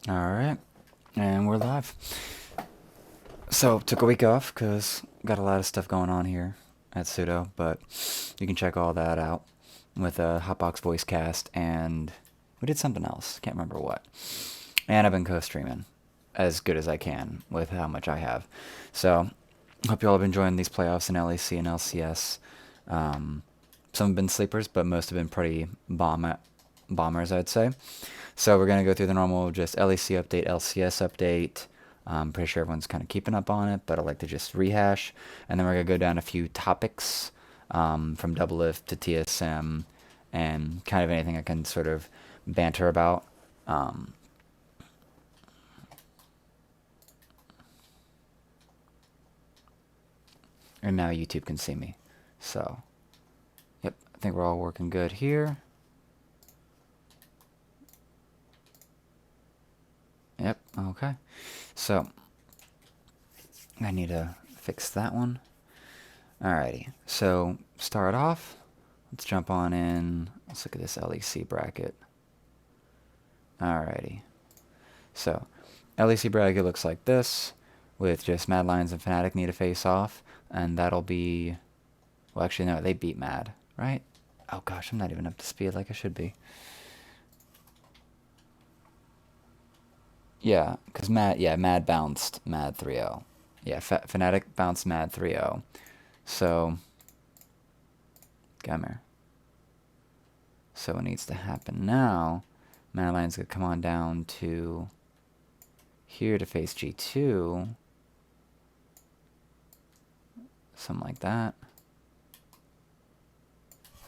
Alright, and we're live. So, took a week off because got a lot of stuff going on here at Pseudo, but you can check all that out with a Hotbox voice cast, and we did something else. Can't remember what. And I've been co-streaming as good as I can with how much I have. So, hope you all have been enjoying these playoffs in LEC and LCS. Some have been sleepers, but most have been pretty bombers, I'd say. So we're going to go through the normal just LEC update, LCS update. I'm pretty sure everyone's kind of keeping up on it, but I'd like to just rehash. And then we're going to go down a few topics from Double Lift to TSM and kind of anything I can sort of banter about. And now YouTube can see me. So, yep, I think we're all working good here. Yep, okay. So, I need to fix that one. Alrighty, so start off. Let's jump on in. Let's look at this LEC bracket. Alrighty. So, LEC bracket looks like this, with just Mad Lions and Fnatic need to face off, and that'll be... Well, actually, no, they beat Mad, right? Oh gosh, I'm not even up to speed like I should be. Yeah, because Mad bounced Mad 3-0. Yeah, Fnatic bounced Mad 3-0. So, come here. So what needs to happen now, Mad Lions gonna come on down to here to face G2. Something like that.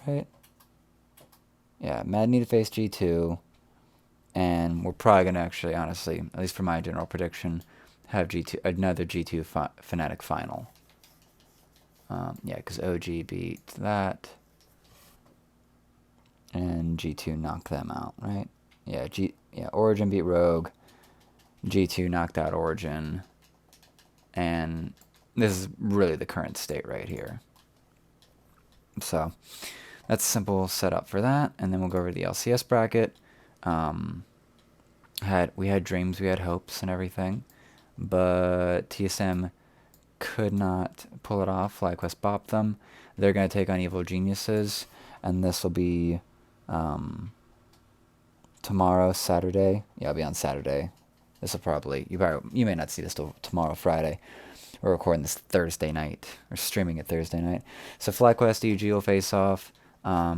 Right? Yeah, Mad need to face G2. And we're probably going to actually, honestly, at least for my general prediction, have another G2 Fnatic final. Yeah, because OG beat that. And G2 knocked them out, right? Yeah, Origin beat Rogue. G2 knocked out Origin. And this is really the current state right here. So that's a simple setup for that. And then we'll go over the LCS bracket. We had dreams, we had hopes and everything, but TSM could not pull it off. FlyQuest bopped them. They're going to take on Evil Geniuses, and this will be tomorrow, Saturday. Yeah, it'll be on Saturday. This will probably you may not see this till tomorrow, Friday. We're recording this Thursday night, or streaming it Thursday night. So FlyQuest EG will face off. I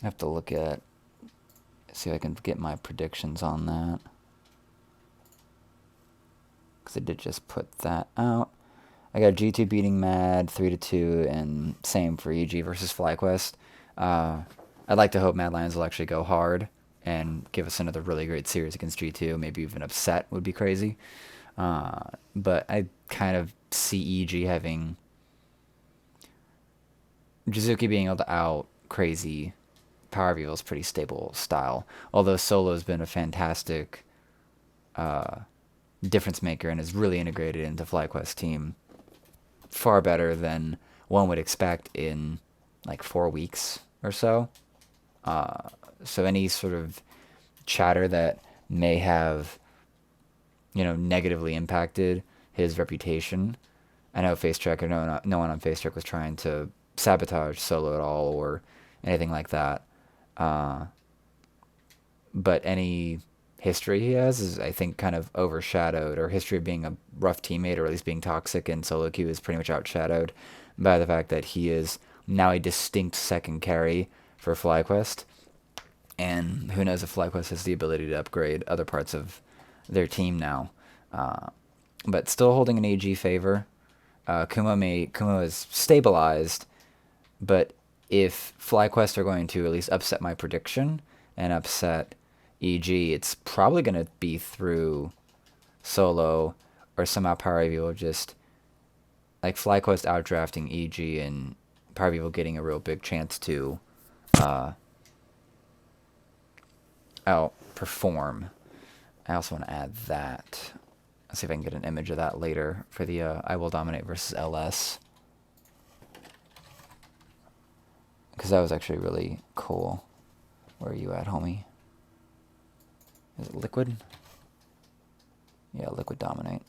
have to look at, see if I can get my predictions on that, because I did just put that out. I got G2 beating Mad 3-2, and same for EG versus FlyQuest. I'd like to hope Mad Lions will actually go hard and give us another really great series against G2. Maybe even upset would be crazy. But I kind of see EG having Jizuki being able to out crazy Power Evil's pretty stable style. Although Solo's been a fantastic difference maker and is really integrated into FlyQuest team far better than one would expect in like 4 weeks or so. So any sort of chatter that may have, negatively impacted his reputation. I know FaceTrack, or no one on FaceTrack was trying to sabotage Solo at all or anything like that. But any history he has is, I think, kind of overshadowed, or history of being a rough teammate, or at least being toxic in solo queue, is pretty much outshadowed by the fact that he is now a distinct second carry for FlyQuest. And who knows if FlyQuest has the ability to upgrade other parts of their team now. But still holding an AG favor. Kumo is stabilized, but if FlyQuest are going to at least upset my prediction and upset EG, it's probably going to be through Solo, or somehow Power Evo will just, like, FlyQuest outdrafting EG and Power Evo getting a real big chance to outperform. I also want to add that. Let's see if I can get an image of that later for the I Will Dominate versus LS. Because that was actually really cool. Where are you at, homie? Is it Liquid? Yeah, Liquid Dominate.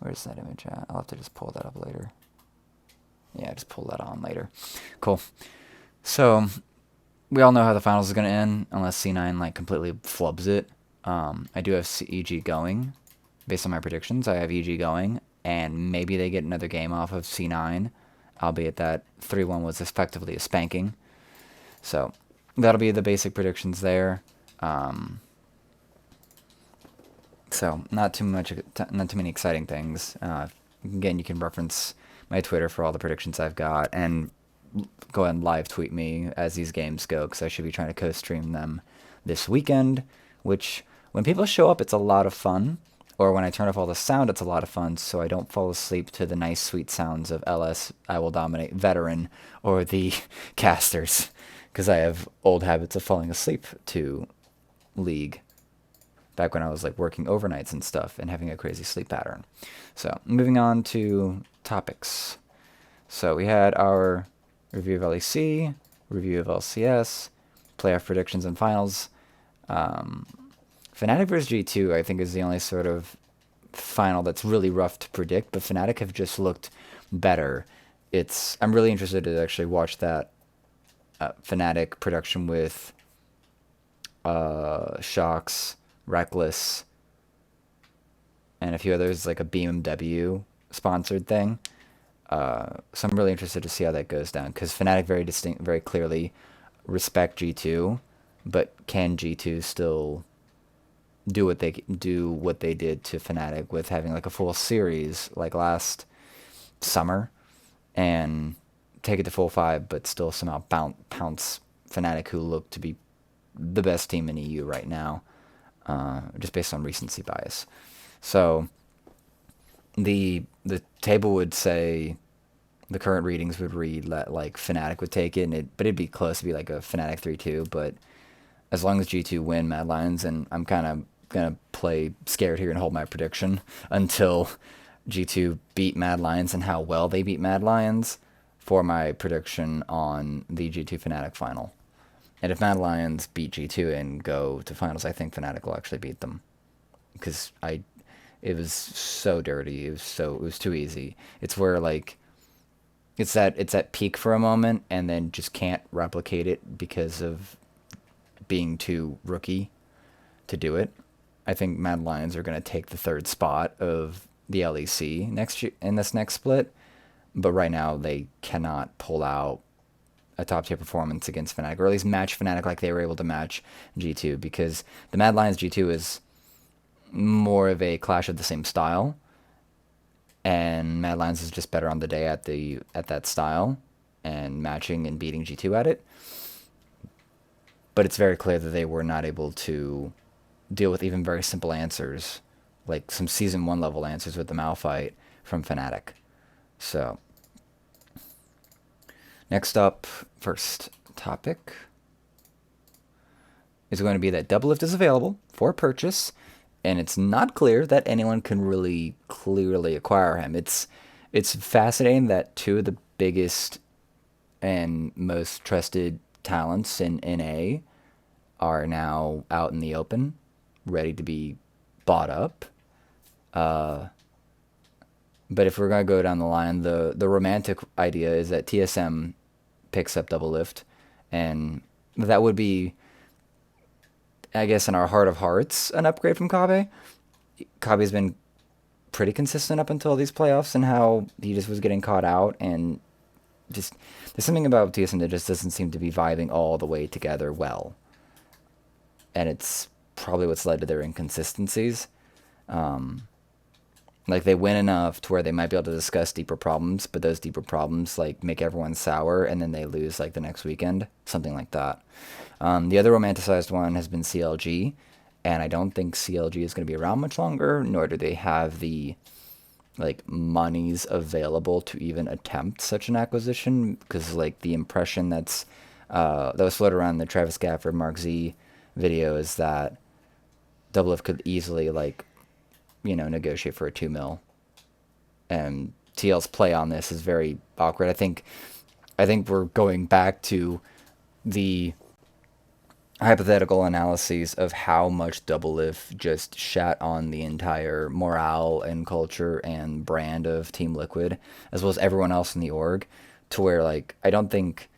Where's that image at? I'll have to just pull that up later. Yeah, just pull that on later. Cool. So, we all know how the finals is going to end, unless C9, like, completely flubs it. I do have EG going. Based on my predictions, I have EG going, and maybe they get another game off of C9, albeit that 3-1 was effectively a spanking. So, that'll be the basic predictions there. So not too many exciting things. Again, you can reference my Twitter for all the predictions I've got, and go ahead and live tweet me as these games go, because I should be trying to co-stream them this weekend, which, when people show up, it's a lot of fun. Or when I turn off all the sound, it's a lot of fun, so I don't fall asleep to the nice, sweet sounds of LS, I Will Dominate, Veteran, or the casters, because I have old habits of falling asleep to League back when I was like working overnights and stuff and having a crazy sleep pattern. So moving on to topics. So we had our review of LEC, review of LCS, playoff predictions and finals. Fnatic vs G2 I think is the only sort of final that's really rough to predict, but Fnatic have just looked better. I'm really interested to actually watch that Fnatic production with Shocks, Reckless, and a few others, like a BMW sponsored thing. So I'm really interested to see how that goes down, because Fnatic very clearly respect G2, but can G2 still do what they did to Fnatic with having like a full series like last summer, and take it to full 5, but still somehow pounce Fnatic, who look to be the best team in EU right now, just based on recency bias. So the table would say, the current readings would read that like Fnatic would take it, but it'd be close to be like a Fnatic 3-2. But as long as G2 win Mad Lions, and I'm kind of gonna play scared here and hold my prediction until G2 beat Mad Lions and how well they beat Mad Lions for my prediction on the G2 Fnatic final. And if Mad Lions beat G2 and go to finals, I think Fnatic will actually beat them, because it was so dirty. It was too easy. It's where like it's that peak for a moment and then just can't replicate it because of being too rookie to do it. I think Mad Lions are going to take the 3rd spot of the LEC next year in this next split, but right now they cannot pull out a top tier performance against Fnatic, or at least match Fnatic like they were able to match G2, because the Mad Lions G2 is more of a clash of the same style, and Mad Lions is just better on the day at that style and matching and beating G2 at it. But it's very clear that they were not able to deal with even very simple answers, like some Season 1 level answers with the Malphite from Fnatic. So next up, first topic is going to be that Doublelift is available for purchase, and it's not clear that anyone can really clearly acquire him. It's fascinating that 2 of the biggest and most trusted talents in NA are now out in the open, ready to be bought up. But if we're going to go down the line, the romantic idea is that TSM picks up Doublelift, and that would be, I guess, in our heart of hearts, an upgrade from Kabe. Kabe's been pretty consistent up until these playoffs, and how he just was getting caught out, and just there's something about TSM that just doesn't seem to be vibing all the way together well, and it's probably what's led to their inconsistencies. Like, they win enough to where they might be able to discuss deeper problems, but those deeper problems like make everyone sour, and then they lose like the next weekend, something like that. The other romanticized one has been CLG, and I don't think CLG is going to be around much longer, nor do they have the like monies available to even attempt such an acquisition, because like the impression that was floated around the Travis Gafford Mark Z video is that Doublelift could easily like, negotiate for a 2 mil, and TL's play on this is very awkward. I think we're going back to the hypothetical analyses of how much Double Lift just shat on the entire morale and culture and brand of Team Liquid, as well as everyone else in the org, to where like I don't think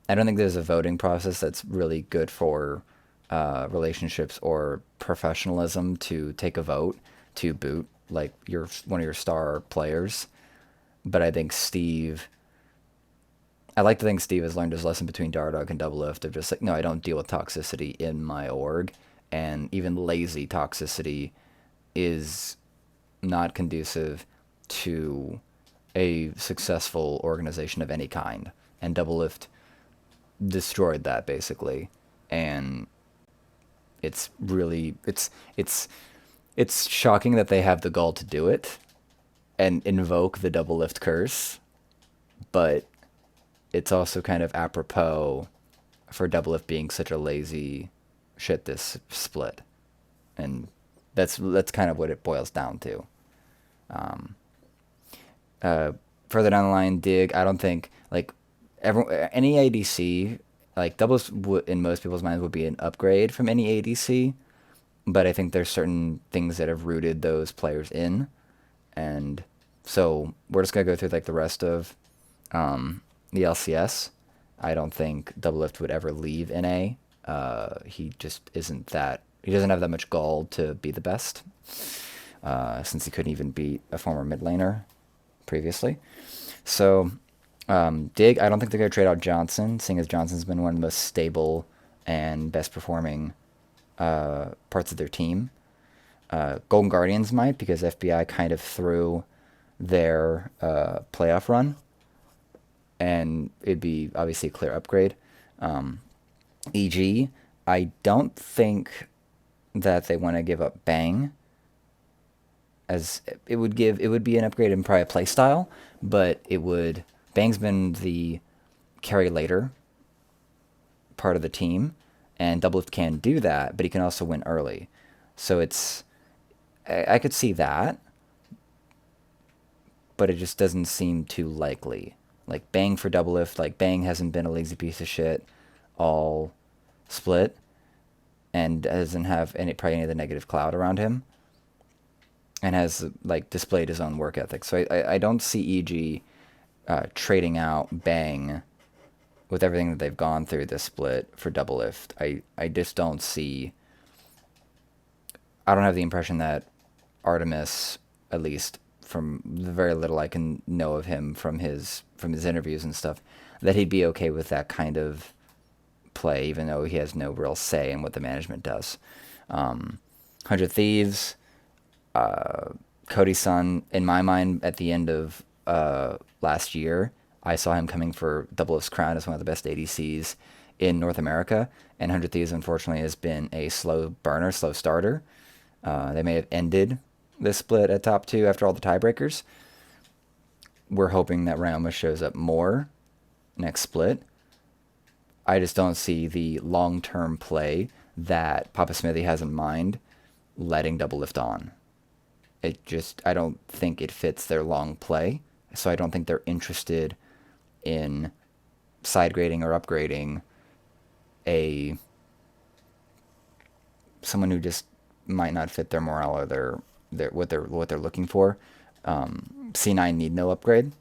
there's a voting process that's really good for relationships or professionalism to take a vote to boot like your one of your star players. But I like to think Steve has learned his lesson between Dardog and Double Lift of just like, no, I don't deal with toxicity in my org, and even lazy toxicity is not conducive to a successful organization of any kind. And Double Lift destroyed that basically, and it's really it's shocking that they have the gall to do it and invoke the Double Lift curse, but it's also kind of apropos for Double Lift being such a lazy shit this split, and that's kind of what it boils down to. Uh, Further down the line, Dig. I don't think like any ADC like doubles in most people's minds would be an upgrade from any ADC, but I think there's certain things that have rooted those players in, and so we're just gonna go through like the rest of the LCS. I don't think Double Lift would ever leave NA. He just isn't that. He doesn't have that much gall to be the best, since he couldn't even beat a former mid laner previously. So, Dig, I don't think they're going to trade out Johnson, seeing as Johnson's been one of the most stable and best performing parts of their team. Golden Guardians might, because FBI kind of threw their playoff run, and it'd be obviously a clear upgrade. EG, I don't think that they want to give up Bang, as it would be an upgrade in probably a play style, but it would Bang's been the carry later part of the team, and Doublelift can do that, but he can also win early. So I could see that, but it just doesn't seem too likely. Like Bang for Doublelift, like Bang hasn't been a lazy piece of shit all split, and doesn't have probably any of the negative cloud around him, and has like displayed his own work ethic. So I don't see EG trading out Bang with everything that they've gone through this split for Doublelift. I just don't see. I don't have the impression that Artemis, at least from the very little I can know of him from his interviews and stuff, that he'd be okay with that kind of play, even though he has no real say in what the management does. 100 Thieves, Cody's son, in my mind, at the end of last year, I saw him coming for Doublelift's crown as one of the best ADCs in North America, and 100 Thieves, unfortunately, has been a slow burner, slow starter. They may have ended this split at top 2 after all the tiebreakers. We're hoping that Ryoma shows up more next split. I just don't see the long-term play that Papa Smithy has in mind letting Doublelift on. I don't think it fits their long play, so I don't think they're interested in side grading or upgrading someone who just might not fit their morale or what they're looking for. C9 need no upgrade,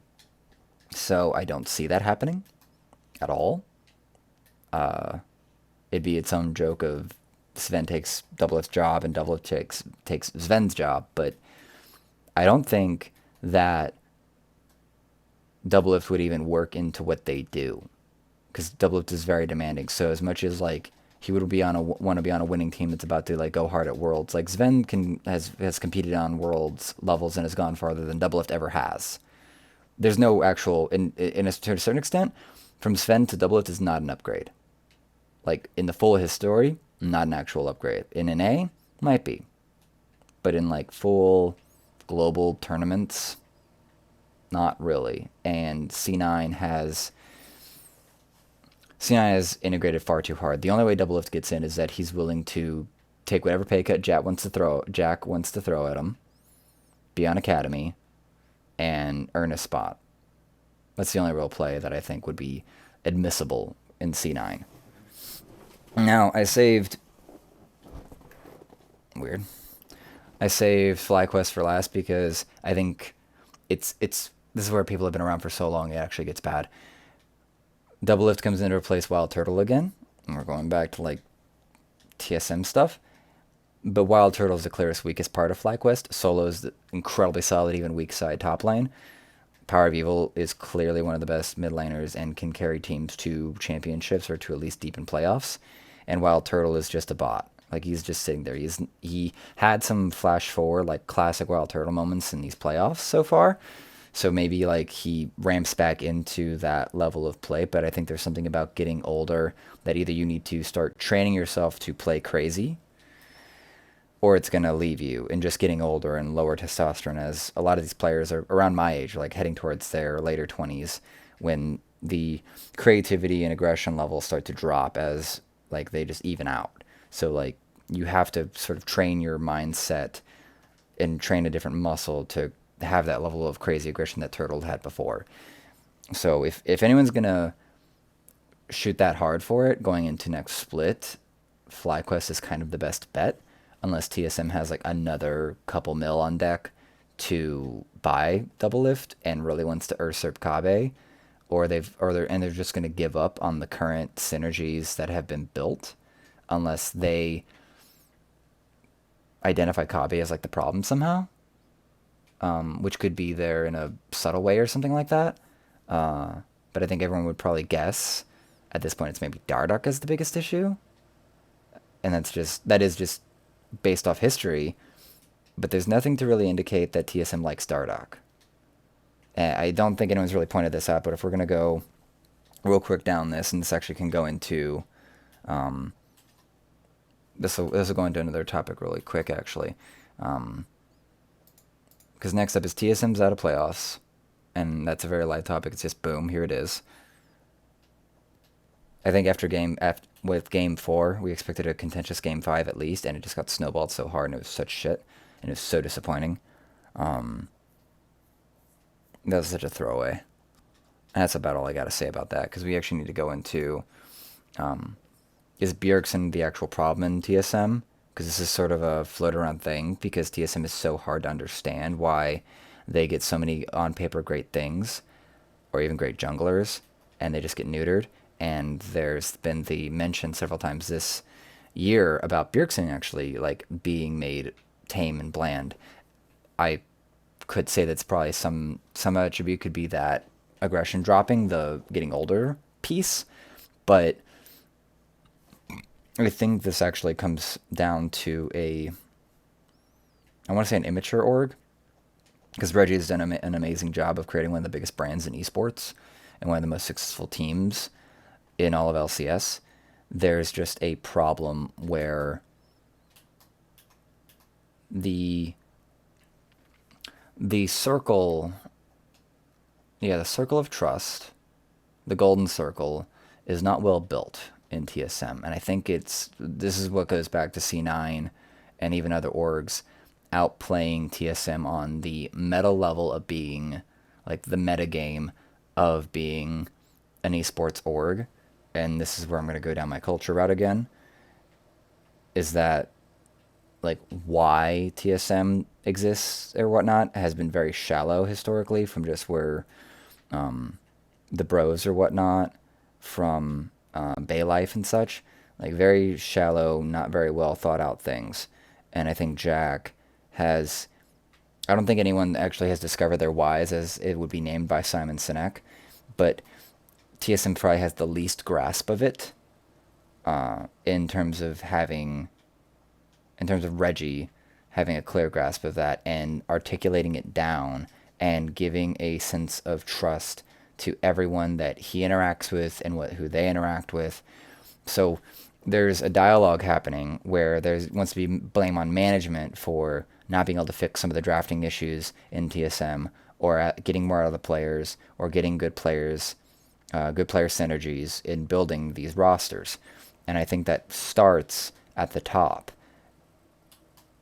so I don't see that happening at all. It'd be its own joke of Sven takes Doublelift's job and Doublelift takes Sven's job, but I don't think that Doublelift would even work into what they do, because Doublelift is very demanding. So as much as like he would want to be on a winning team that's about to like go hard at Worlds, like Sven has competed on Worlds levels and has gone farther than Doublelift ever has. There's no actual to a certain extent, from Sven to Doublelift is not an upgrade. Like in the full of his story, not an actual upgrade. In an A, might be, but in like full global tournaments, not really. And C9 has integrated far too hard. The only way Doublelift gets in is that he's willing to take whatever pay cut Jack wants to throw at him, be on Academy, and earn a spot. That's the only real play that I think would be admissible in C9. Now, I saved... Weird. I saved FlyQuest for last because I think it's this is where people have been around for so long it actually gets bad. Double Lift comes in to replace Wild Turtle again, and we're going back to like TSM stuff. But Wild Turtle is the clearest weakest part of FlyQuest. Solo is incredibly solid, even weak side top lane. Power of Evil is clearly one of the best mid laners and can carry teams to championships or to at least deep in playoffs. And Wild Turtle is just a bot. Like he's just sitting there. He had some flash forward like classic Wild Turtle moments in these playoffs so far. So maybe like he ramps back into that level of play, but I think there's something about getting older that either you need to start training yourself to play crazy or it's going to leave you and just getting older and lower testosterone as a lot of these players are around my age, like heading towards their later 20s when the creativity and aggression levels start to drop as like they just even out. So like you have to sort of train your mindset and train a different muscle to have that level of crazy aggression that Turtle had before. So if anyone's going to shoot that hard for it going into next split, FlyQuest is kind of the best bet, unless TSM has like another couple mil on deck to buy Double Lift and really wants to usurp Kabe, or they're just going to give up on the current synergies that have been built, unless they identify Kabe as like the problem somehow, which could be there in a subtle way or something like that. But I think everyone would probably guess at this point it's maybe Dardoch is the biggest issue, and that is just based off history. But there's nothing to really indicate that TSM likes Dardoch. I don't think anyone's really pointed this out, but if we're gonna go real quick down this, and this actually can go into this will go into another topic really quick actually, because next up is TSM's out of playoffs, and that's a very light topic. It's just boom, here it is. I think with game four, we expected a contentious game five at least, and it just got snowballed so hard, and it was such shit, and it was so disappointing. Um, that was such a throwaway. And that's about all I got to say about that, because we actually need to go into um, is Bjergsen the actual problem in TSM? Because this is sort of a float around thing, because TSM is so hard to understand why they get so many on paper great things, or even great junglers, and they just get neutered. And there's been the mention several times this year about Bjergsen actually like being made tame and bland. I could say that's probably some attribute could be that aggression dropping, the getting older piece, but I think this actually comes down to I want to say an immature org, because Reggie has done an amazing job of creating one of the biggest brands in esports and one of the most successful teams in all of LCS. There's just a problem where the the circle, yeah, the circle of trust, the golden circle, is not well built in TSM, and I think this is what goes back to C9 and even other orgs outplaying TSM on the meta level of being like the meta game of being an esports org. And this is where I'm going to go down my culture route again, is that like why TSM exists or whatnot has been very shallow historically, from just where the bros or whatnot from Bay Life and such, like very shallow, not very well thought out things. And I think Jack has, I don't think anyone actually has discovered their whys, as it would be named by Simon Sinek, but TSM probably has the least grasp of it, in terms of Reggie having a clear grasp of that and articulating it down and giving a sense of trust to everyone that he interacts with and who they interact with. So there's a dialogue happening where there wants to be blame on management for not being able to fix some of the drafting issues in TSM, or getting more out of the players, or getting good players, good player synergies in building these rosters. And I think that starts at the top.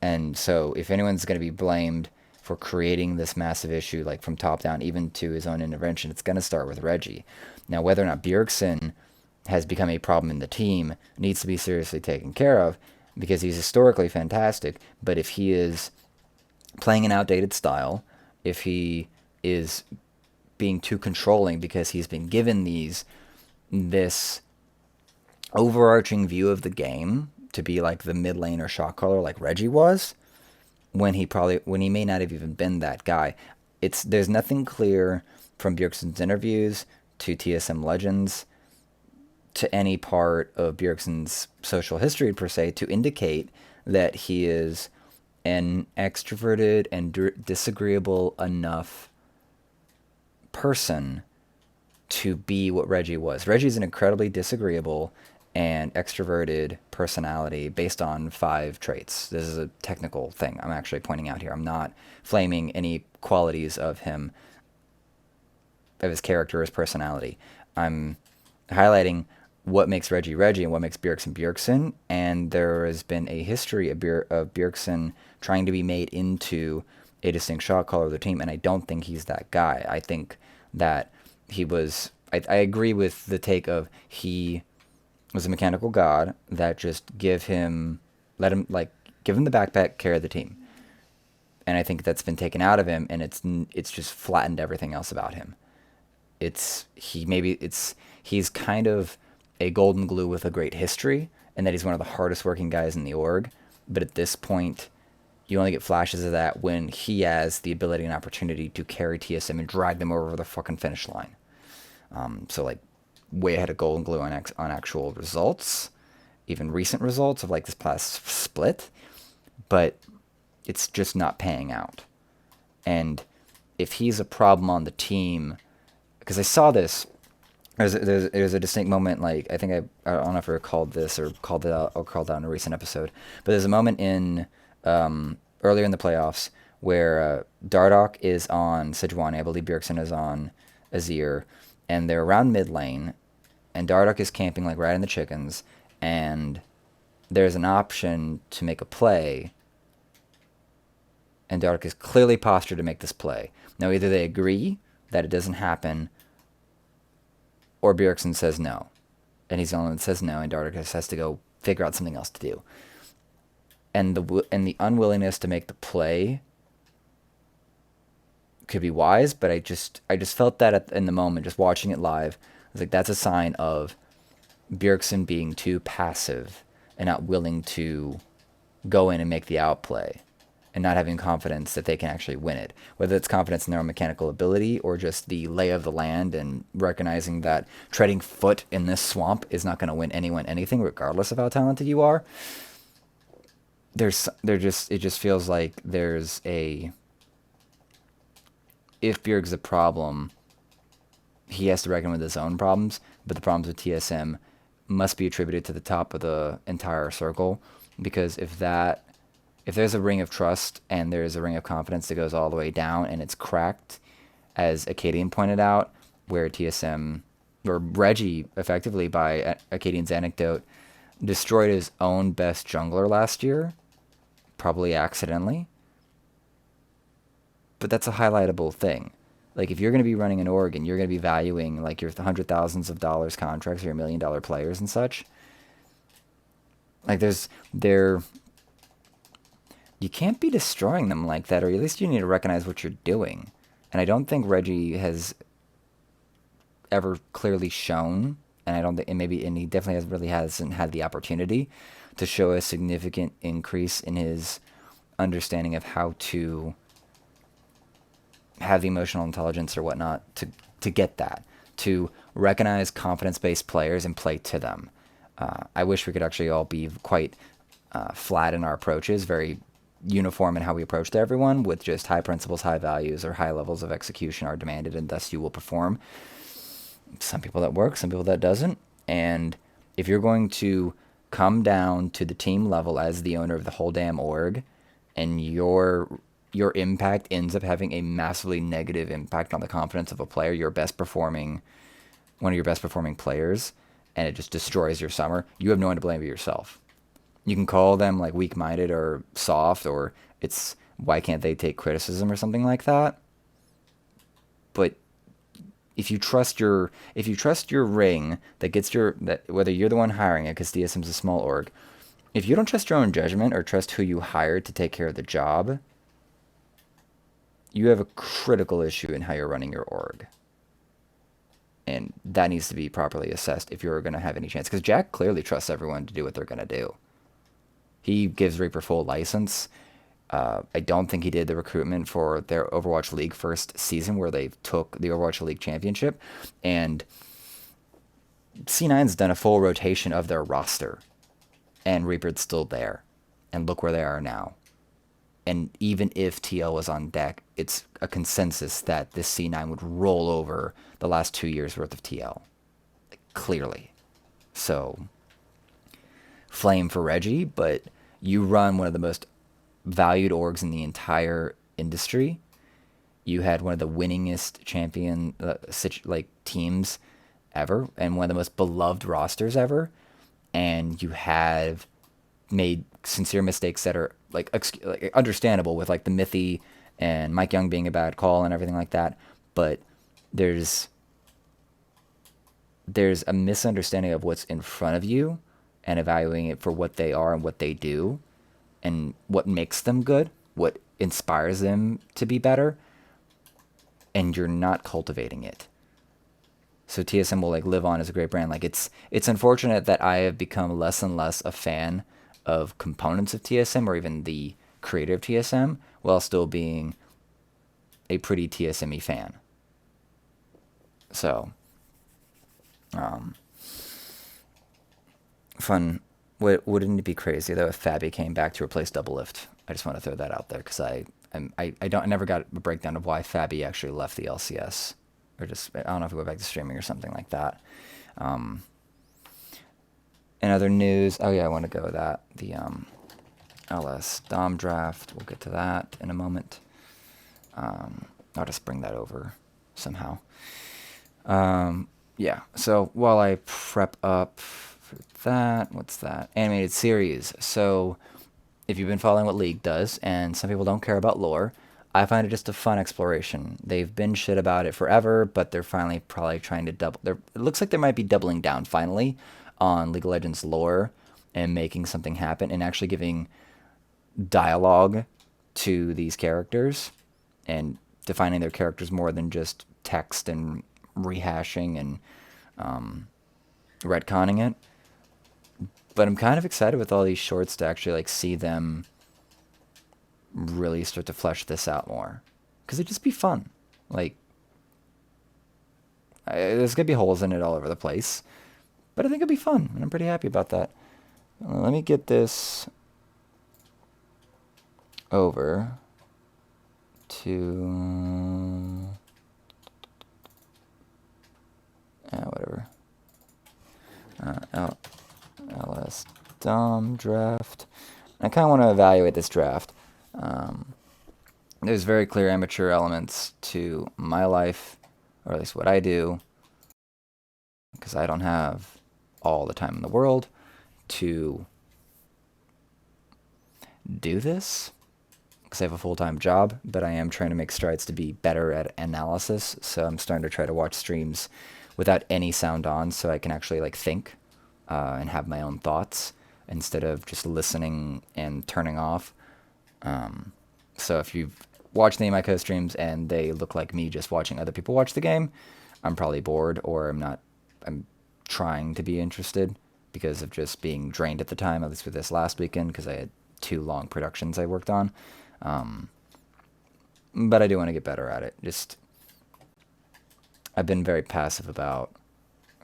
And so if anyone's going to be blamed for creating this massive issue, like from top down, even to his own intervention, it's going to start with Reggie. Now, whether or not Bjergsen has become a problem in the team needs to be seriously taken care of because he's historically fantastic. But if he is playing an outdated style, if he is being too controlling because he's been given this overarching view of the game to be like the mid lane or shot caller like Reggie was, when he may not have even been that guy. There's nothing clear from Bjergsen's interviews to TSM Legends to any part of Bjergsen's social history per se to indicate that he is an extroverted and disagreeable enough person to be what Reggie was. Reggie's an incredibly disagreeable and extroverted personality based on 5 traits. This is a technical thing I'm actually pointing out here. I'm not flaming any qualities of him, of his character, his personality. I'm highlighting what makes Reggie Reggie and what makes Bjergsen Bjergsen, and there has been a history of Bjergsen trying to be made into a distinct shot caller of the team, and I don't think he's that guy. I think that he was... I agree with the take of he was a mechanical god that just give him the backpack care of the team. And I think that's been taken out of him, and it's just flattened everything else about him. He's kind of a golden glue with a great history, and that he's one of the hardest working guys in the org. But at this point, you only get flashes of that when he has the ability and opportunity to carry TSM and drag them over the fucking finish line. So like way ahead of golden glue on actual results, even recent results of like this past split, but it's just not panning out. And if he's a problem on the team, because I saw this, there's a distinct moment, like I don't know if I recalled this or called it out in a recent episode, but there's a moment in earlier in the playoffs where Dardoch is on Sejuani, I believe Bjergsen is on Azir, and they're around mid lane, and Dardoch is camping like right in the chickens, and there's an option to make a play, and Dardoch is clearly postured to make this play. Now either they agree that it doesn't happen, or Bjergsen says no, and he's the only one that says no, and Dardoch has to go figure out something else to do. And the unwillingness to make the play could be wise, but I just felt that in the moment, just watching it live, I was like, that's a sign of Bjergsen being too passive and not willing to go in and make the outplay, and not having confidence that they can actually win it. Whether it's confidence in their own mechanical ability or just the lay of the land and recognizing that treading foot in this swamp is not going to win anyone anything, regardless of how talented you are. It just feels like there's a... If Bjerg's a problem, he has to reckon with his own problems, but the problems with TSM must be attributed to the top of the entire circle, because if there's a ring of trust and there's a ring of confidence that goes all the way down and it's cracked, as Acadian pointed out, where TSM, or Reggie, effectively, by Acadian's anecdote, destroyed his own best jungler last year, probably accidentally. But that's a highlightable thing. Like, if you're going to be running an org and you're going to be valuing like your hundred thousands of dollars contracts or your $1 million players and such, like you can't be destroying them like that, or at least you need to recognize what you're doing. And I don't think Reggie has ever clearly shown, and I don't think, and he definitely hasn't had the opportunity to show a significant increase in his understanding of how to have the emotional intelligence or whatnot to get that, to recognize confidence-based players and play to them. I wish we could actually all be quite flat in our approaches, very uniform in how we approach to everyone, with just high principles, high values, or high levels of execution are demanded, and thus you will perform. Some people that work, some people that doesn't. And if you're going to come down to the team level as the owner of the whole damn org, and your impact ends up having a massively negative impact on the confidence of a player, one of your best performing players, and it just destroys your summer, you have no one to blame but yourself. You can call them like weak-minded or soft, or it's why can't they take criticism or something like that, but if you trust your ring that gets your that whether you're the one hiring it because DSM's a small org, if you don't trust your own judgment or trust who you hired to take care of the job, you have a critical issue in how you're running your org. And that needs to be properly assessed if you're going to have any chance. Because Jack clearly trusts everyone to do what they're going to do. He gives Reaper full license. I don't think he did the recruitment for their Overwatch League first season where they took the Overwatch League championship. And C9's done a full rotation of their roster. And Reaper's still there. And look where they are now. And even if TL was on deck, it's a consensus that this C9 would roll over the last 2 years worth of TL. Like, clearly. So, flame for Reggie, but you run one of the most valued orgs in the entire industry. You had one of the winningest champion teams ever, and one of the most beloved rosters ever, and you have made sincere mistakes that are like understandable with like the Mithy and Mike Young being a bad call and everything like that, but there's a misunderstanding of what's in front of you and evaluating it for what they are and what they do and what makes them good, what inspires them to be better, and you're not cultivating it. So TSM will like live on as a great brand. Like it's unfortunate that I have become less and less a fan of components of TSM or even the creator of TSM while still being a pretty TSM-y fan. So, fun. Wouldn't it be crazy though if Fabi came back to replace Doublelift? I just want to throw that out there because I never got a breakdown of why Fabi actually left the LCS, or just I don't know if he went back to streaming or something like that. In other news, oh yeah, I want to go with that. The LS Dom draft. We'll get to that in a moment. I'll just bring that over somehow. Yeah. So while I prep up for that, what's that? Animated series. So if you've been following what League does, and some people don't care about lore, I find it just a fun exploration. They've been shit about it forever, but they're finally probably trying to double. It looks like they might be doubling down finally on League of Legends lore and making something happen and actually giving dialogue to these characters and defining their characters more than just text and rehashing and retconning it. But I'm kind of excited with all these shorts to actually like see them really start to flesh this out more, because it'd just be fun. Like, there's gonna be holes in it all over the place, but I think it'll be fun, and I'm pretty happy about that. Let me get this over to whatever. LS Dom draft. I kind of want to evaluate this draft. There's very clear amateur elements to my life, or at least what I do, because I don't have all the time in the world to do this, because I have a full-time job, but I am trying to make strides to be better at analysis, so I'm starting to try to watch streams without any sound on, so I can actually like think and have my own thoughts instead of just listening and turning off. So if you've watched any of my co-streams and they look like me just watching other people watch the game, I'm probably bored, or I'm trying to be interested because of just being drained at the time, at least for this last weekend, because I had 2 long productions I worked on. But I do want to get better at it. I've been very passive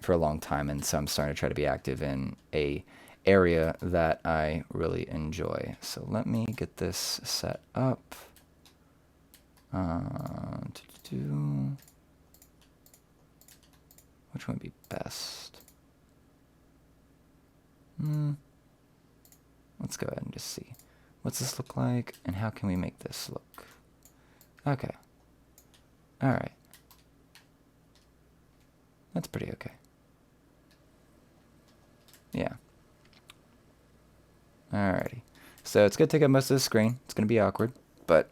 for a long time, and so I'm starting to try to be active in a area that I really enjoy. So let me get this set up. Which one would be best? Let's go ahead and just see. What's this look like, and how can we make this look? Okay. Alright. That's pretty okay. Yeah. Alrighty. So it's going to take up most of the screen. It's going to be awkward, but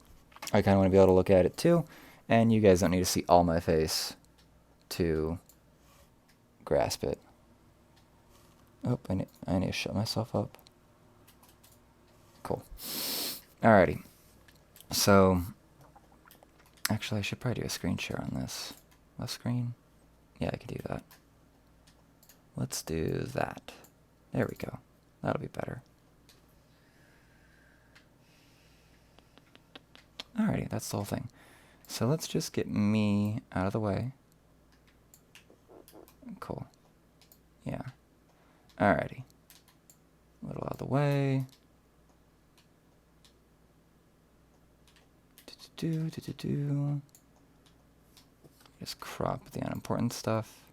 I kind of want to be able to look at it too, and you guys don't need to see all my face to grasp it. Oh, I need to shut myself up. Cool. Alrighty. So, actually, I should probably do a screen share on this. Left screen? Yeah, I could do that. Let's do that. There we go. That'll be better. Alrighty, that's the whole thing. So let's just get me out of the way. Cool. Yeah. Alrighty. A little out of the way. Just crop the unimportant stuff.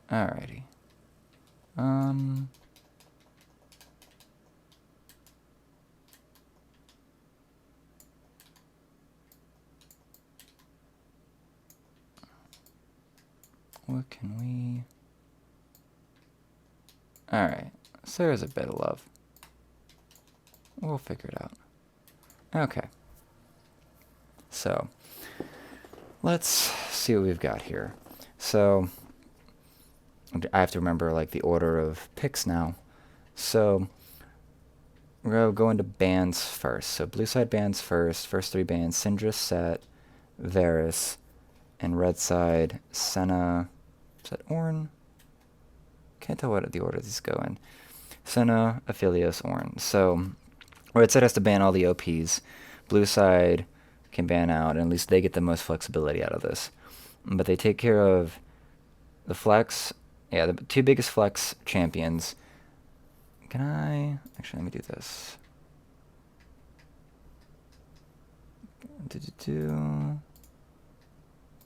Alrighty. What can we... Alright, so there's a bit of love. We'll figure it out. Okay. So, let's see what we've got here. So, I have to remember, like, the order of picks now. So, we're going to go into bans first. So, blue side bans first. First 3 bans, Syndra, Set, Varus, and red side, Senna. Is that Ornn? Can't tell what the order these go in. Senna, Aphelios, Ornn. So, red side has to ban all the OPs. Blue side can ban out, and at least they get the most flexibility out of this. But they take care of the flex. Yeah, the 2 biggest flex champions. Can I... Actually, let me do this.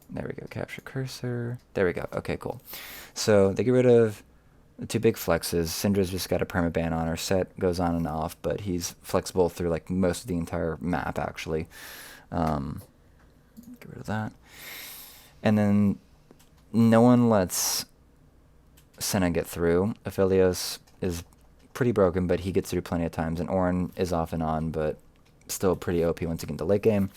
There we go, capture cursor. There we go, okay, cool. So they get rid of the 2 big flexes. Syndra's just got a permaban on her. Set goes on and off, but he's flexible through like most of the entire map, actually. Get rid of that. And then no one lets Senna get through. Aphelios is pretty broken, but he gets through plenty of times. And Ornn is off and on, but still pretty OP once you get into late game.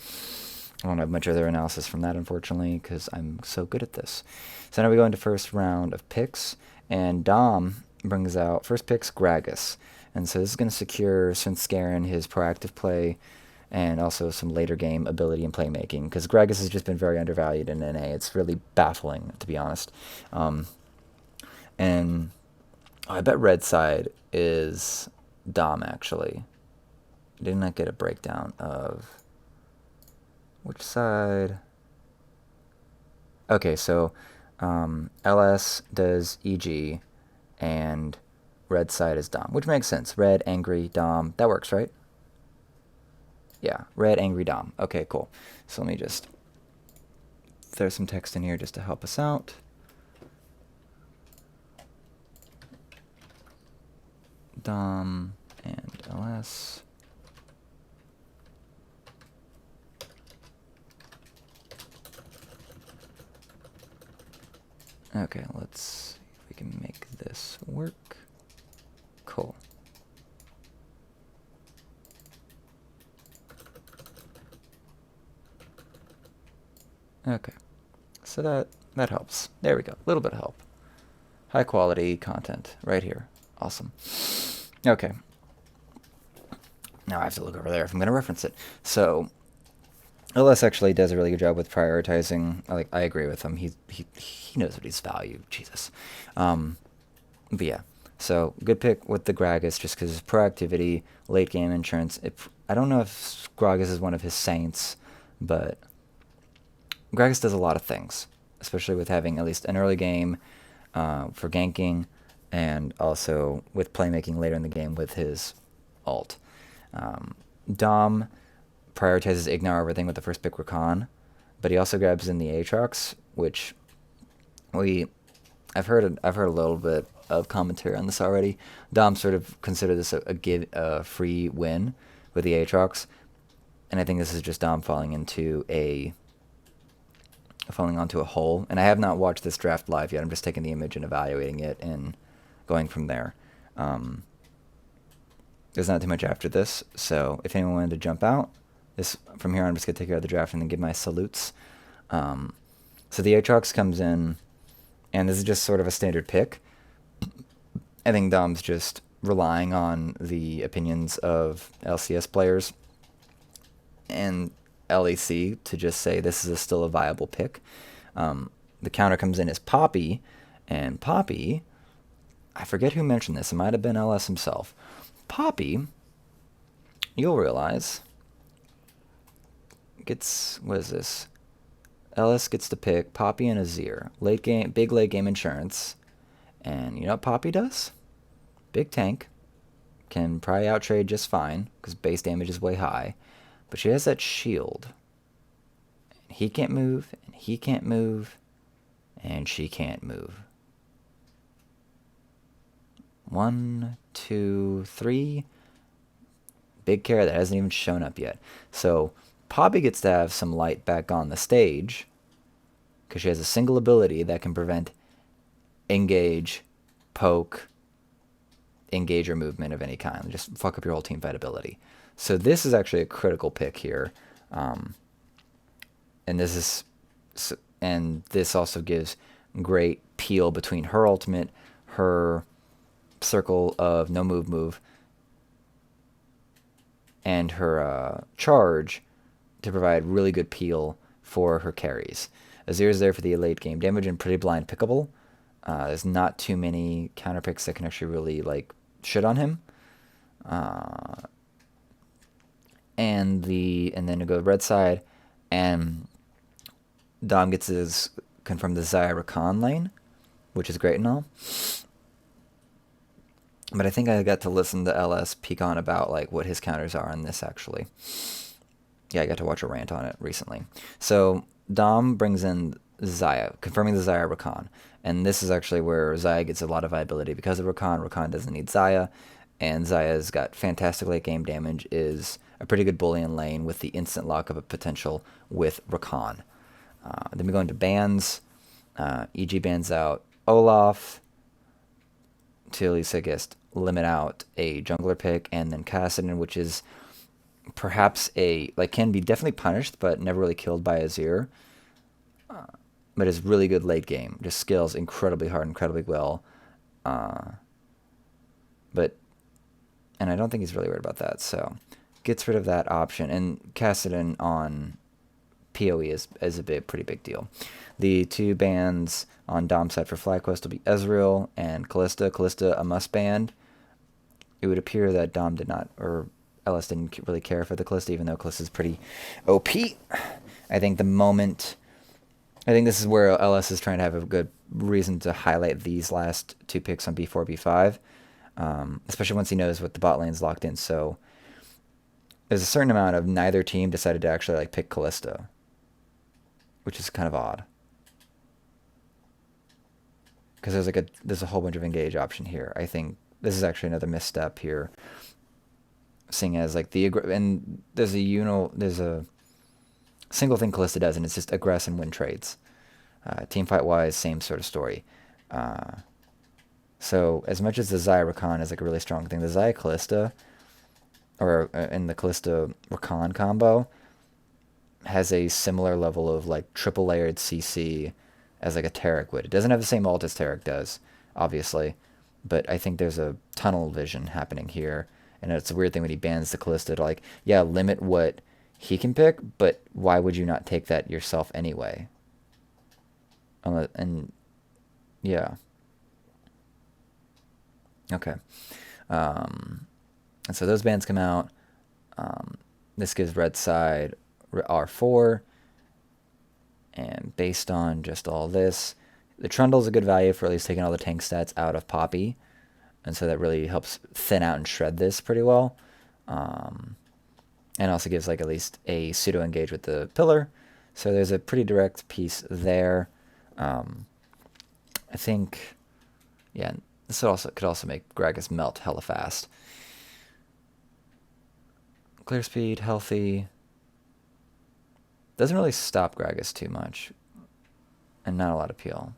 I won't have much other analysis from that, unfortunately, because I'm so good at this. So now we go into first round of picks, and Dom brings out first picks Gragas. And so this is going to secure Svenskeren his proactive play and also some later game ability and playmaking, because Gragas has just been very undervalued in NA. It's really baffling, to be honest. And I bet red side is Dom, actually. Didn't I get a breakdown of... Which side? Okay, so LS does EG, and red side is Dom, which makes sense. Red, angry, Dom. That works, right? Yeah, red, angry, Dom. Okay, cool. So let me just throw some text in here just to help us out. Dom and LS. Okay, let's see if we can make this work. Cool. Okay, so that helps. There we go, a little bit of help. High quality content right here. Awesome. Okay. Now I have to look over there if I'm going to reference it. So, LS actually does a really good job with prioritizing. I agree with him. He knows what he's valued. Jesus. But yeah. So good pick with the Gragas just because proactivity, late game insurance. I don't know if Gragas is one of his saints, but Gragas does a lot of things, especially with having at least an early game for ganking, and also with playmaking later in the game with his ult. Dom prioritizes ignore everything with the first pick Rakan, but he also grabs in the Aatrox, which I've heard a little bit of commentary on this already. Dom sort of considered this a free win with the Aatrox, and I think this is just Dom falling onto a hole. And I have not watched this draft live yet. I'm just taking the image and evaluating it and going from there. There's not too much after this, so if anyone wanted to jump out, This from here on, I'm just gonna take care of the draft and then give my salutes. So the Aatrox comes in, and this is just sort of a standard pick. I think Dom's just relying on the opinions of LCS players and LEC to just say this is still a viable pick. The counter comes in as Poppy, and Poppy, I forget who mentioned this, it might have been LS himself. Poppy, you'll realize, gets, what is this? LS gets to pick Poppy and Azir. Big late game insurance. And you know what Poppy does? Big tank. Can probably outtrade just fine, because base damage is way high. But she has that shield. He can't move, and he can't move, and she can't move. 1, 2, 3. Big carry that hasn't even shown up yet. So Poppy gets to have some light back on the stage because she has a single ability that can prevent engage, poke, engager movement of any kind. Just fuck up your whole team fight ability. So this is actually a critical pick here. And this also gives great peel between her ultimate, her circle of no move, and her charge to provide really good peel for her carries. Azir is there for the late game damage and pretty blind pickable. There's not too many counter picks that can actually really like shit on him. And then to go red side, and Dom gets his confirmed the Xayah Rakan lane, which is great and all. But I think I got to listen to LS peek on about like what his counters are on this actually. Yeah, I got to watch a rant on it recently. So Dom brings in Xayah, confirming the Xayah Rakan. And this is actually where Xayah gets a lot of viability because of Rakan. Rakan doesn't need Xayah. And Xayah's got fantastic late game damage, is a pretty good bully in lane with the instant lock of a potential with Rakan. Then we go into bans. EG bans out Olaf to at least, I guess, limit out a jungler pick, and then Kassadin, which is perhaps can be definitely punished, but never really killed by Azir. But is really good late game. Just scales incredibly hard, incredibly well. And I don't think he's really worried about that, so gets rid of that option. And Kassadin on PoE is a pretty big deal. The two bans on Dom's side for FlyQuest will be Ezreal and Kalista. Kalista a must ban. It would appear that Dom did not, or LS didn't really care for the Kalista, even though Kalista is pretty OP. I think this is where LS is trying to have a good reason to highlight these last two picks on B4, B5, especially once he knows what the bot lane's locked in. So there's a certain amount of neither team decided to actually like pick Kalista, which is kind of odd. Because there's a whole bunch of engage option here. I think this is actually another misstep here. Seeing as like and there's a single thing Kalista does, and it's just aggress and win trades. Team fight wise, same sort of story. So as much as the Xayah Rakan is like a really strong thing, the Xayah Kalista, or in the Kalista Rakan combo, has a similar level of like triple layered CC as like a Taric would. It doesn't have the same ult as Taric does, obviously, but I think there's a tunnel vision happening here, and it's a weird thing when he bans the Kalista to like, yeah, limit what he can pick, but why would you not take that yourself anyway? And yeah. Okay. And so those bans come out. This gives red side R4. And based on just all this, the Trundle's a good value for at least taking all the tank stats out of Poppy. And so that really helps thin out and shred this pretty well. And also gives like at least a pseudo engage with the pillar. So there's a pretty direct piece there. I think, yeah, this could also make Gragas melt hella fast. Clear speed, healthy. Doesn't really stop Gragas too much. And not a lot of peel.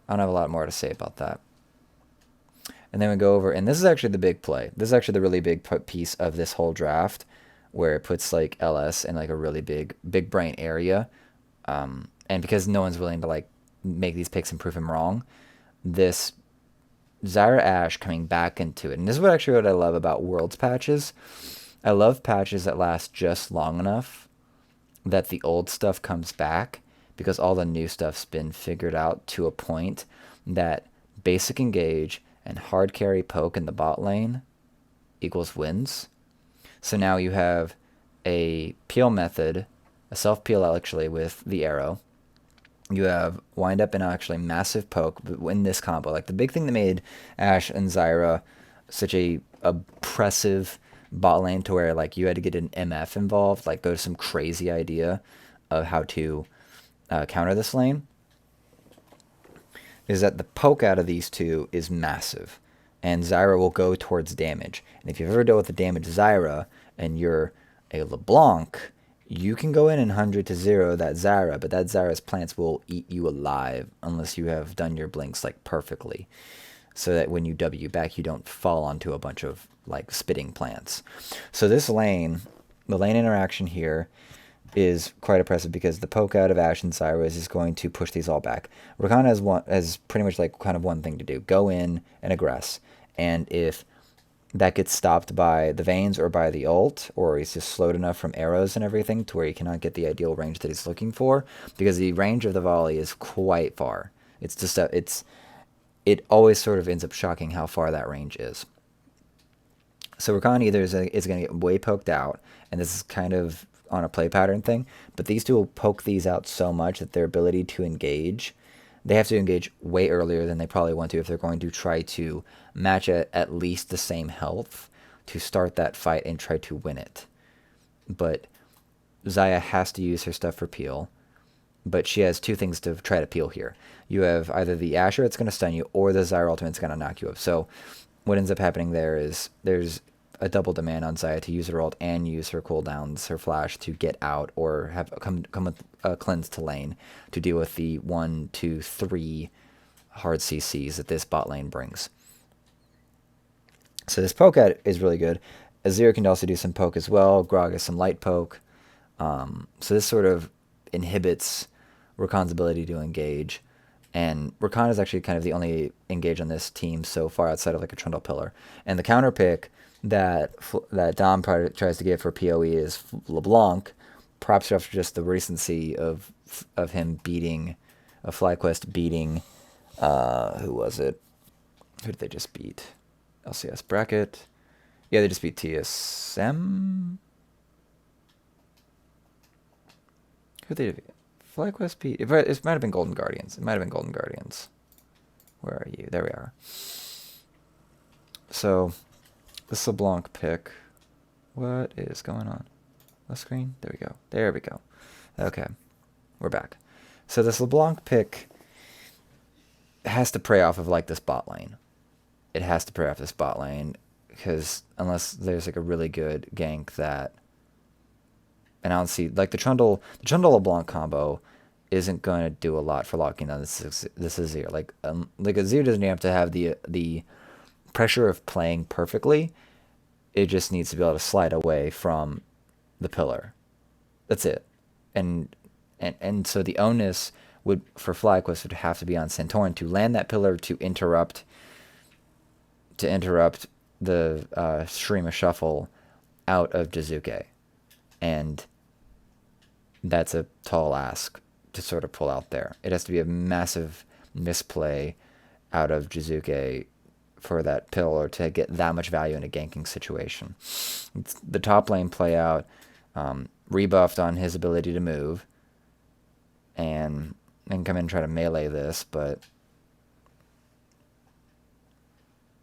I don't have a lot more to say about that. And then we go over, and this is actually the big play. This is actually the really big piece of this whole draft. where it puts like LS in like a really big brain area. And because no one's willing to like make these picks and prove him wrong, this Zyra Ashe coming back into it. And this is what I love about Worlds patches. I love patches that last just long enough that the old stuff comes back, because all the new stuff's been figured out to a point that basic engage and hard carry poke in the bot lane equals wins. So now you have a peel method, a self peel actually with the arrow. You have wind up and actually massive poke in this combo. Like the big thing that made Ashe and Zyra such a oppressive bot lane to where like you had to get an MF involved, like go to some crazy idea of how to counter this lane, is that the poke out of these two is massive, and Zyra will go towards damage. And if you've ever dealt with the damage Zyra and you're a LeBlanc, you can go in and 100-0 that Zyra, but that Zyra's plants will eat you alive unless you have done your blinks like perfectly, so that when you W back, you don't fall onto a bunch of like spitting plants. So this lane, the lane interaction here is quite oppressive, because the poke out of Ashe and Zyra is going to push these all back. Rakan has pretty much like kind of one thing to do: go in and aggress. And if that gets stopped by the Vaynes or by the ult, or he's just slowed enough from arrows and everything to where he cannot get the ideal range that he's looking for, because the range of the volley is quite far. It's just it always sort of ends up shocking how far that range is. So Rakan either is going to get way poked out, and this is kind of on a play pattern thing, but these two will poke these out so much that their ability to engage, they have to engage way earlier than they probably want to if they're going to try to match at least the same health to start that fight and try to win it. But Xayah has to use her stuff for peel, but she has two things to try to peel here. You have either the Asher that's going to stun you, or the Zyra ultimate's going to knock you up. So what ends up happening there is there's a double demand on Xayah to use her ult and use her cooldowns, her flash, to get out, or have come with a cleanse to lane to deal with the 1, 2, 3 hard CCs that this bot lane brings. So this poke out is really good. Azir can also do some poke as well. Grog has some light poke. So this sort of inhibits Rakan's ability to engage. And Rakan is actually kind of the only engage on this team so far outside of like a Trundle pillar. And the counter pick that Dom tries to give for PoE is LeBlanc. Props off just the recency of him beating, FlyQuest beating, who was it? Who did they just beat? LCS bracket. Yeah, they just beat TSM. Who did they beat? FlyQuest beat. It might have been Golden Guardians. It might have been Golden Guardians. Where are you? There we are. So, this LeBlanc pick. What is going on? Left screen? There we go. There we go. Okay. We're back. So this LeBlanc pick has to prey off of like this bot lane. It has to prey off this bot lane, because unless there's like a really good gank that, and I don't see like the Trundle LeBlanc combo isn't going to do a lot for locking down this Azir. Like Azir doesn't have to have the pressure of playing perfectly. It just needs to be able to slide away from the pillar. That's it. And so the onus would for FlyQuest would have to be on Santorin to land that pillar to interrupt the Shurima shuffle out of Jizuke. And that's a tall ask to sort of pull out there. It has to be a massive misplay out of Jizuke for that pillar to get that much value in a ganking situation. It's the top lane play out, rebuffed on his ability to move, and come in and try to melee this, but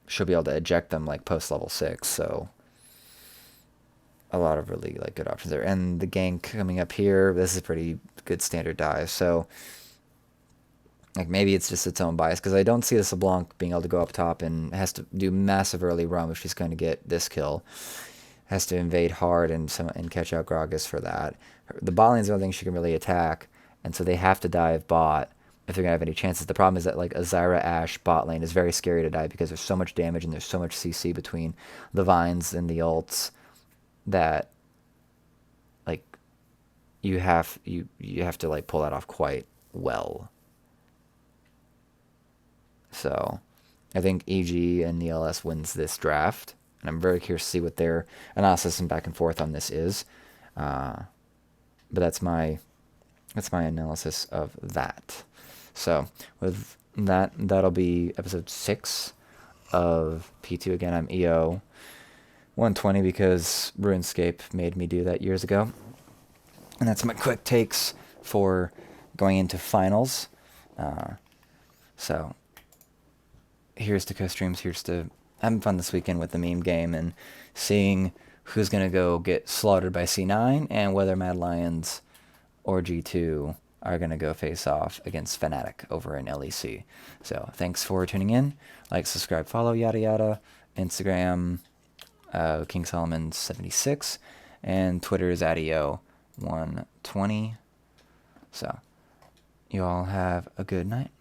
she'll be able to eject them like post level 6, so a lot of really like good options there. And the gank coming up here, this is a pretty good standard dive, so like maybe it's just its own bias, because I don't see this LeBlanc being able to go up top and has to do massive early run if she's going to get this kill. Has to invade hard and catch out Gragas for that. The bot lane's the only thing she can really attack, and so they have to dive bot if they're going to have any chances. The problem is that like a Zyra Ashe bot lane is very scary to dive, because there's so much damage and there's so much CC between the vines and the ults that you have to like pull that off quite well. So I think EG and ELS wins this draft, and I'm very curious to see what their analysis and back and forth on this is. But that's my analysis of that. So with that, that'll be episode 6 of P2. Again, I'm EO 120 because RuneScape made me do that years ago. And that's my quick takes for going into finals. So here's to co-streams. Here's to having fun this weekend with the meme game and seeing who's going to go get slaughtered by C9 and whether Mad Lions or G2 are going to go face off against Fnatic over in LEC. So thanks for tuning in. Like, subscribe, follow, yada yada. Instagram, King Solomon 76, and Twitter is @EO120. So you all have a good night.